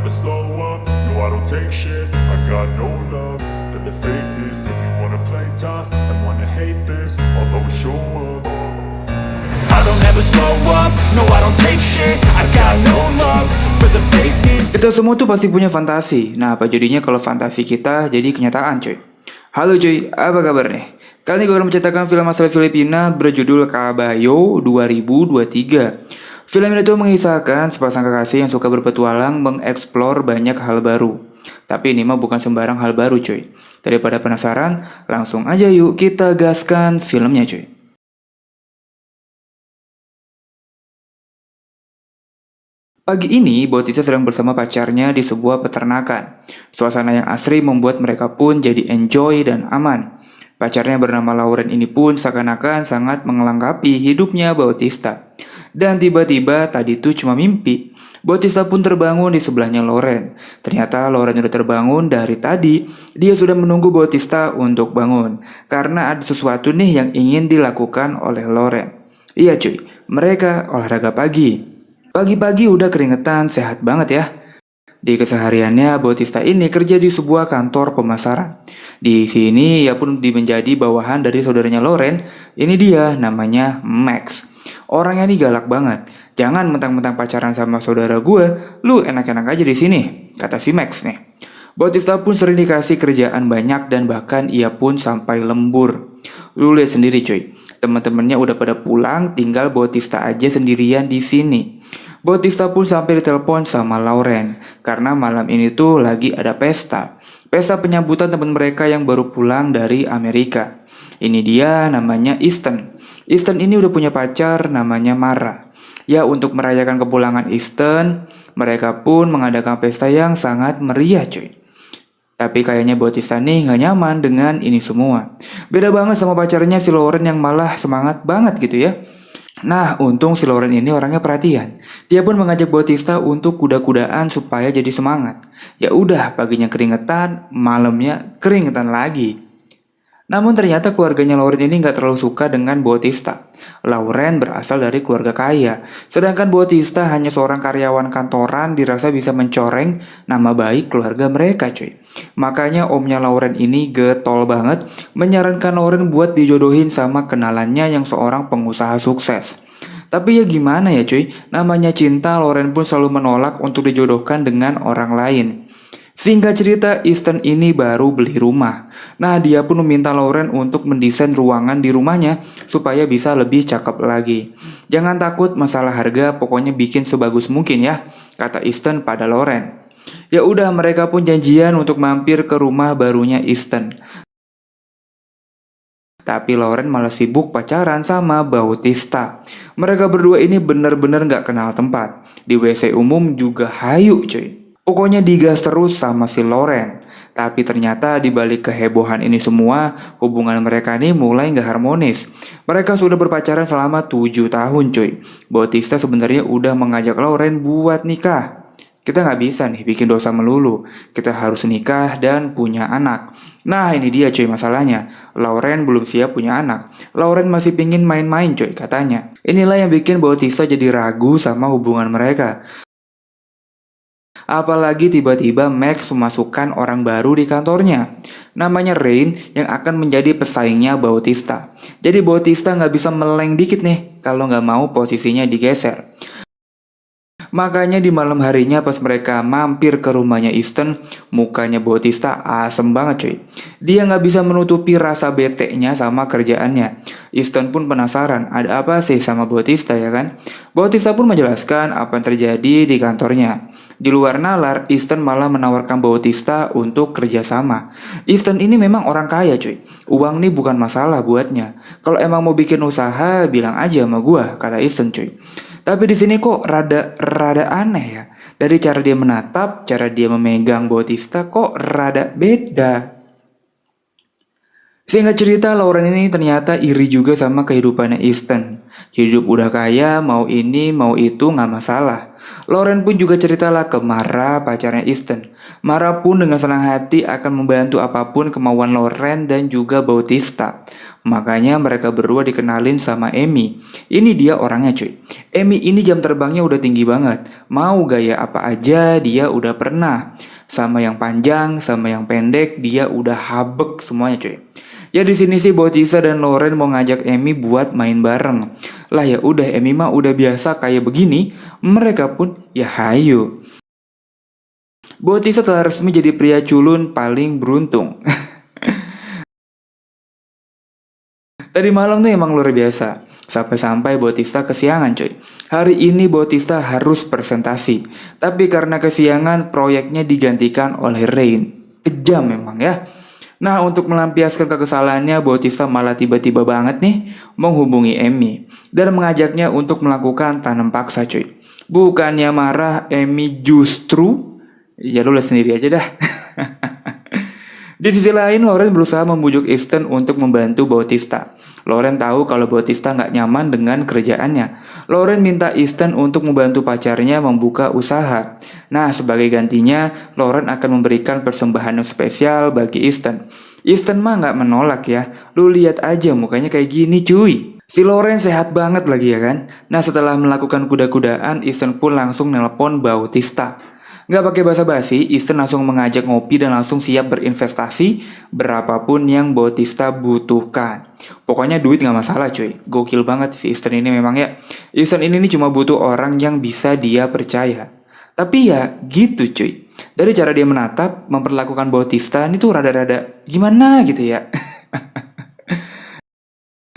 never slow up, no I don't take shit. I got no love for the fakeness. If you wanna play tough and wanna hate this, I'll always show up. I don't ever slow up, no I don't take shit. I got no love for the fakeness. Kita semua tuh pasti punya fantasi. Nah, apa jadinya kalau fantasi kita jadi kenyataan, cuy? Halo cuy, apa kabar nih? Kali ini gue akan menceritakan film asal Filipina berjudul Kabayo 2023. Film ini tuh mengisahkan sepasang kekasih yang suka berpetualang mengeksplor banyak hal baru. Tapi ini mah bukan sembarang hal baru, cuy. Daripada penasaran, langsung aja yuk kita gaskan filmnya, cuy. Pagi ini, Bautista sedang bersama pacarnya di sebuah peternakan. Suasana yang asri membuat mereka pun jadi enjoy dan aman. Pacarnya bernama Lauren ini pun seakan-akan sangat melengkapi hidupnya Bautista. Dan tiba-tiba tadi itu cuma mimpi. Bautista pun terbangun di sebelahnya Lauren. Ternyata Lauren sudah terbangun dari tadi. Dia sudah menunggu Bautista untuk bangun. Karena ada sesuatu nih yang ingin dilakukan oleh Lauren. Iya cuy, mereka olahraga pagi. Pagi-pagi udah keringetan, sehat banget ya. Di kesehariannya, Bautista ini kerja di sebuah kantor pemasaran. Di sini ia pun menjadi bawahan dari saudaranya Lauren. Ini dia, namanya Max. Orangnya ini galak banget. Jangan mentang-mentang pacaran sama saudara gue, lu enak-enak aja di sini, kata si Max nih. Bautista pun sering dikasih kerjaan banyak dan bahkan ia pun sampai lembur. Lu lihat sendiri cuy, teman-temannya udah pada pulang, tinggal Bautista aja sendirian di sini. Bautista pun sampai ditelepon sama Lauren karena malam ini tuh lagi ada pesta. Pesta penyambutan teman mereka yang baru pulang dari Amerika. Ini dia namanya Easton. Easton ini udah punya pacar namanya Mara. Ya, untuk merayakan kepulangan Easton, mereka pun mengadakan pesta yang sangat meriah cuy. Tapi kayaknya Bautista nih gak nyaman dengan ini semua. Beda banget sama pacarnya si Lauren yang malah semangat banget gitu ya. Nah, untung si Lauren ini orangnya perhatian. Dia pun mengajak Bautista untuk kuda-kudaan supaya jadi semangat. Ya udah, paginya keringetan, malamnya keringetan lagi. Namun ternyata keluarganya Lauren ini nggak terlalu suka dengan Bautista. Lauren berasal dari keluarga kaya, sedangkan Bautista hanya seorang karyawan kantoran dirasa bisa mencoreng nama baik keluarga mereka cuy. Makanya omnya Lauren ini getol banget menyarankan Lauren buat dijodohin sama kenalannya yang seorang pengusaha sukses. Tapi ya gimana ya cuy, namanya cinta Lauren pun selalu menolak untuk dijodohkan dengan orang lain. Singkat cerita, Easton ini baru beli rumah. Nah, dia pun meminta Lauren untuk mendesain ruangan di rumahnya supaya bisa lebih cakep lagi. Jangan takut masalah harga, pokoknya bikin sebagus mungkin ya, kata Easton pada Lauren. Ya udah, mereka pun janjian untuk mampir ke rumah barunya Easton. Tapi Lauren malah sibuk pacaran sama Bautista. Mereka berdua ini bener-bener gak kenal tempat. Di WC umum juga hayu cuy. Pokoknya digas terus sama si Lauren. Tapi ternyata di balik kehebohan ini semua, hubungan mereka ini mulai gak harmonis. Mereka sudah berpacaran selama 7 tahun cuy. Bautista sebenarnya udah mengajak Lauren buat nikah. Kita gak bisa nih bikin dosa melulu. Kita harus nikah dan punya anak. Nah ini dia cuy masalahnya. Lauren belum siap punya anak. Lauren masih pingin main-main cuy katanya. Inilah yang bikin Bautista jadi ragu sama hubungan mereka. Apalagi tiba-tiba Max memasukkan orang baru di kantornya. Namanya Rain yang akan menjadi pesaingnya Bautista. Jadi Bautista nggak bisa meleng dikit nih kalau nggak mau posisinya digeser. Makanya di malam harinya pas mereka mampir ke rumahnya Easton, mukanya Bautista asem banget cuy. Dia nggak bisa menutupi rasa bete-nya sama kerjaannya. Easton pun penasaran ada apa sih sama Bautista ya kan. Bautista pun menjelaskan apa yang terjadi di kantornya. Di luar nalar, Easton malah menawarkan Bautista untuk kerjasama. Easton ini memang orang kaya cuy. Uang nih bukan masalah buatnya. Kalau emang mau bikin usaha, bilang aja sama gua, kata Easton cuy. Tapi di sini kok rada aneh ya. Dari cara dia menatap, cara dia memegang Bautista kok rada beda. Singkat cerita, Lauren ini ternyata iri juga sama kehidupannya Easton. Hidup udah kaya, mau ini mau itu nggak masalah. Lauren pun juga ceritalah ke Mara, pacarnya Easton. Mara pun dengan senang hati akan membantu apapun kemauan Lauren dan juga Bautista. Makanya mereka berdua dikenalin sama Amy. Ini dia orangnya cuy. Amy ini jam terbangnya udah tinggi banget. Mau gaya apa aja dia udah pernah. Sama yang panjang, sama yang pendek, dia udah habek semuanya cuy. Ya di sini sih Bautista dan Lauren mau ngajak Amy buat main bareng. Lah ya udah, Amy mah udah biasa kayak begini, mereka pun ya hayu. Bautista telah resmi jadi pria culun paling beruntung. Tadi malam tuh emang luar biasa. Sampai-sampai Bautista kesiangan coy. Hari ini Bautista harus presentasi. Tapi karena kesiangan proyeknya digantikan oleh Rain. Kejam memang ya. Nah untuk melampiaskan kekesalannya Bautista malah tiba-tiba banget nih menghubungi Amy. Dan mengajaknya untuk melakukan tanam paksa cuy. Bukannya marah, Amy justru ya lu lihat sendiri aja dah. Di sisi lain, Lauren berusaha membujuk Easton untuk membantu Bautista. Lauren tahu kalau Bautista nggak nyaman dengan kerjaannya. Lauren minta Easton untuk membantu pacarnya membuka usaha. Nah, sebagai gantinya, Lauren akan memberikan persembahan yang spesial bagi Easton. Easton mah nggak menolak ya. Lu lihat aja mukanya kayak gini cuy. Si Lauren sehat banget lagi ya kan. Nah, setelah melakukan kuda-kudaan, Easton pun langsung nelpon Bautista. Nggak pakai basa-basi, Easton langsung mengajak ngopi dan langsung siap berinvestasi berapapun yang Bautista butuhkan. Pokoknya duit nggak masalah cuy. Gokil banget si Easton ini memang ya. Easton ini cuma butuh orang yang bisa dia percaya. Tapi ya gitu cuy. Dari cara dia menatap, memperlakukan Bautista ini tuh rada-rada gimana gitu ya.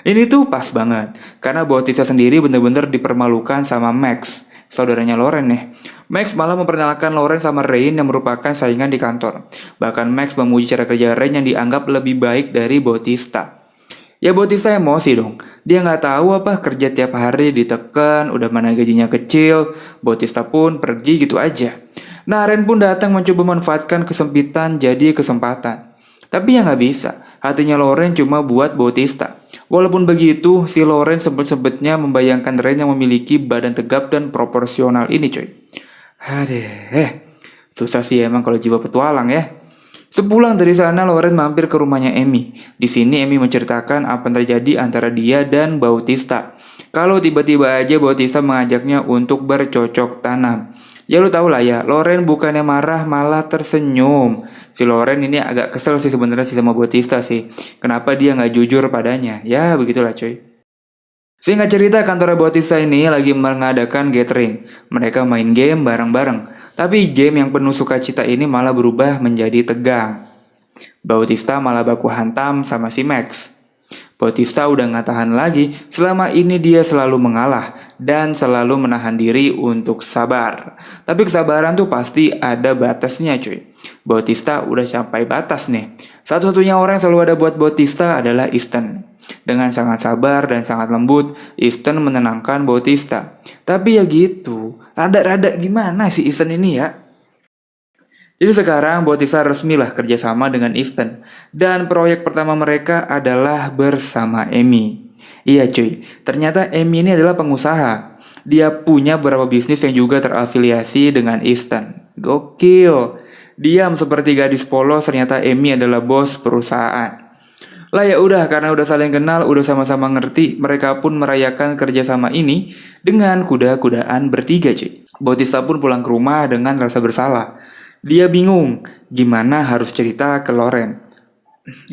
Ini tuh pas banget. Karena Bautista sendiri bener-bener dipermalukan sama Max, saudaranya Lauren nih. Max malah memperkenalkan Lauren sama Rain yang merupakan saingan di kantor. Bahkan Max memuji cara kerja Rain yang dianggap lebih baik dari Bautista. Ya Bautista emosi dong. Dia nggak tahu apa kerja tiap hari ditekan, udah mana gajinya kecil. Bautista pun pergi gitu aja. Nah Rain pun datang mencoba memanfaatkan kesempitan jadi kesempatan. Tapi ya nggak bisa. Hatinya Lauren cuma buat Bautista. Walaupun begitu, si Lauren sempet-sempetnya membayangkan Rain yang memiliki badan tegap dan proporsional ini coy. Susah sih emang kalau jiwa petualang ya. Sepulang dari sana, Lauren mampir ke rumahnya Amy. Di sini Amy menceritakan apa yang terjadi antara dia dan Bautista. Kalau tiba-tiba aja Bautista mengajaknya untuk bercocok tanam. Ya lu tau lah ya, Lauren bukannya marah malah tersenyum. Si Lauren ini agak kesel sih sebenarnya sih sama Bautista sih. Kenapa dia nggak jujur padanya? Ya begitulah coy. Singkat cerita, kantor Bautista ini lagi mengadakan gathering. Mereka main game bareng-bareng. Tapi game yang penuh sukacita ini malah berubah menjadi tegang. Bautista malah baku hantam sama si Max. Bautista udah gak tahan lagi, selama ini dia selalu mengalah dan selalu menahan diri untuk sabar. Tapi kesabaran tuh pasti ada batasnya cuy. Bautista udah sampai batas nih. Satu-satunya orang yang selalu ada buat Bautista adalah Easton. Dengan sangat sabar dan sangat lembut, Easton menenangkan Bautista. Tapi ya gitu, rada-rada gimana sih Easton ini ya? Jadi sekarang Bautista resmilah kerjasama dengan Easton. Dan proyek pertama mereka adalah bersama Amy. Iya cuy, ternyata Amy ini adalah pengusaha. Dia punya beberapa bisnis yang juga terafiliasi dengan Easton. Gokil. Diam seperti gadis polos, ternyata Amy adalah bos perusahaan. Lah ya udah, karena udah saling kenal, udah sama-sama ngerti, mereka pun merayakan kerjasama ini dengan kuda-kudaan bertiga cuy. Bautista pun pulang ke rumah dengan rasa bersalah. Dia bingung gimana harus cerita ke Lauren.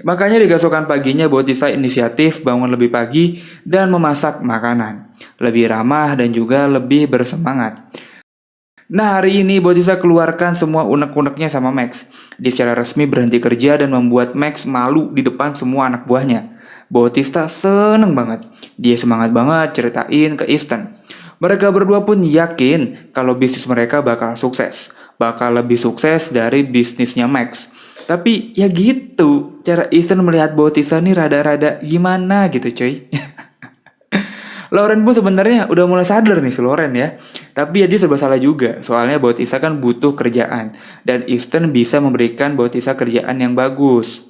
Makanya di keesokan paginya Bautista inisiatif bangun lebih pagi dan memasak makanan. Lebih ramah dan juga lebih bersemangat. Nah hari ini Bautista keluarkan semua unek-uneknya sama Max. Dia secara resmi berhenti kerja dan membuat Max malu di depan semua anak buahnya. Bautista seneng banget. Dia semangat banget ceritain ke Easton. Mereka berdua pun yakin kalau bisnis mereka bakal sukses. Bakal lebih sukses dari bisnisnya Max. Tapi ya gitu, cara Easton melihat Bautista nih rada-rada gimana gitu coy. Lauren pun sebenarnya udah mulai sadar nih si Lauren ya. Tapi ya dia serba salah juga. Soalnya Bautista kan butuh kerjaan. Dan Easton bisa memberikan Bautista kerjaan yang bagus.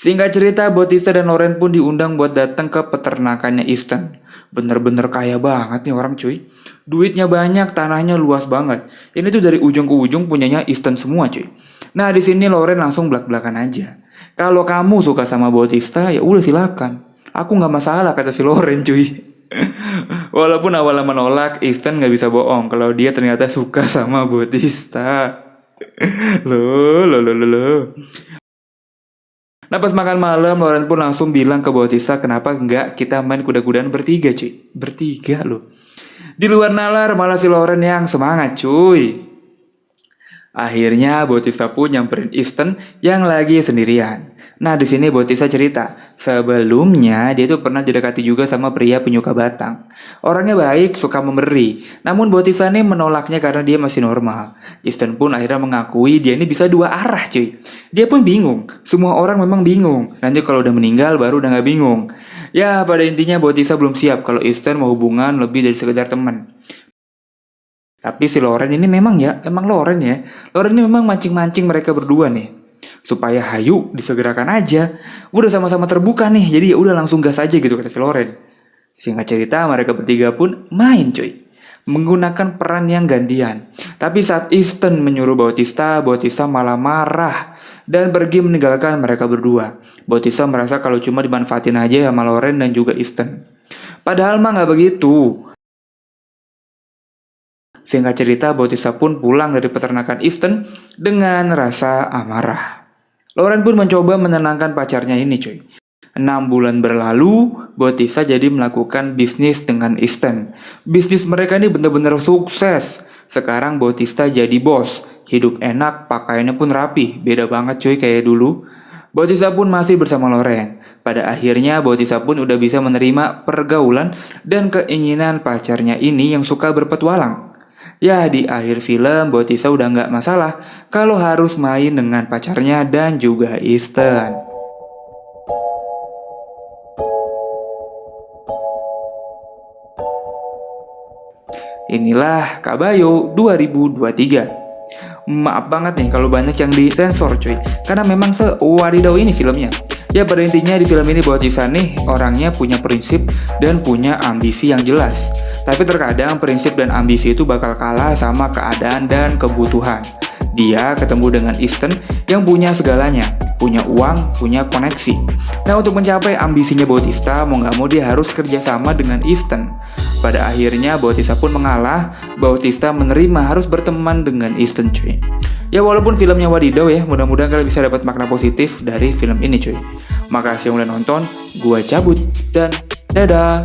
Singkat cerita, Bautista dan Loren pun diundang buat datang ke peternakannya Easton. Bener-bener kaya banget nih orang cuy. Duitnya banyak, tanahnya luas banget. Ini tuh dari ujung ke ujung punyanya Easton semua cuy. Nah di sini Loren langsung belak-belakan aja. Kalau kamu suka sama Bautista ya udah silakan. Aku nggak masalah kata si Loren cuy. Walaupun awalnya menolak, Easton nggak bisa bohong kalau dia ternyata suka sama Bautista. Loh. Nah pas makan malam, Loren pun langsung bilang ke Bautista kenapa nggak kita main kuda-kudaan bertiga cuy. Bertiga loh. Di luar nalar malah si Loren yang semangat cuy. Akhirnya Bautista pun nyamperin Easton yang lagi sendirian. Nah di sini Bautista cerita, sebelumnya dia tuh pernah didekati juga sama pria penyuka batang. Orangnya baik, suka memberi. Namun Bautista nih menolaknya karena dia masih normal. Easton pun akhirnya mengakui dia ini bisa dua arah cuy. Dia pun bingung, semua orang memang bingung. Nanti kalau udah meninggal baru udah gak bingung. Ya pada intinya Bautista belum siap kalau Easton mau hubungan lebih dari sekedar teman. Tapi si Loren ini emang Loren ya. Loren ini memang mancing-mancing mereka berdua nih. Supaya hayu disegerakan aja. Udah sama-sama terbuka nih, jadi ya udah langsung gas aja gitu kata si Loren. Singkat cerita mereka bertiga pun main cuy. Menggunakan peran yang gantian. Tapi saat Easton menyuruh Bautista malah marah. Dan pergi meninggalkan mereka berdua. Bautista merasa kalau cuma dimanfaatin aja sama Loren dan juga Easton. Padahal mah gak begitu. Singkat cerita, Bautista pun pulang dari peternakan Easton dengan rasa amarah. Loren pun mencoba menenangkan pacarnya ini cuy. 6 bulan berlalu, Bautista jadi melakukan bisnis dengan Easton. Bisnis mereka ini benar-benar sukses. Sekarang Bautista jadi bos. Hidup enak, pakaiannya pun rapi. Beda banget cuy kayak dulu. Bautista pun masih bersama Loren. Pada akhirnya Bautista pun udah bisa menerima pergaulan dan keinginan pacarnya ini yang suka berpetualang. Ya di akhir film Bautista udah nggak masalah kalau harus main dengan pacarnya dan juga Easton. Inilah Kabayo 2023. Maaf banget nih kalau banyak yang disensor cuy, karena memang sewadidaw ini filmnya. Ya pada intinya di film ini Bautista nih orangnya punya prinsip dan punya ambisi yang jelas. Tapi terkadang prinsip dan ambisi itu bakal kalah sama keadaan dan kebutuhan. Dia ketemu dengan Easton yang punya segalanya, punya uang, punya koneksi. Nah untuk mencapai ambisinya Bautista, mau gak mau dia harus kerjasama dengan Easton. Pada akhirnya Bautista pun mengalah, Bautista menerima harus berteman dengan Easton cuy. Ya walaupun filmnya wadidaw ya, mudah-mudahan kalian bisa dapat makna positif dari film ini cuy. Makasih yang udah nonton, gua cabut dan dadah.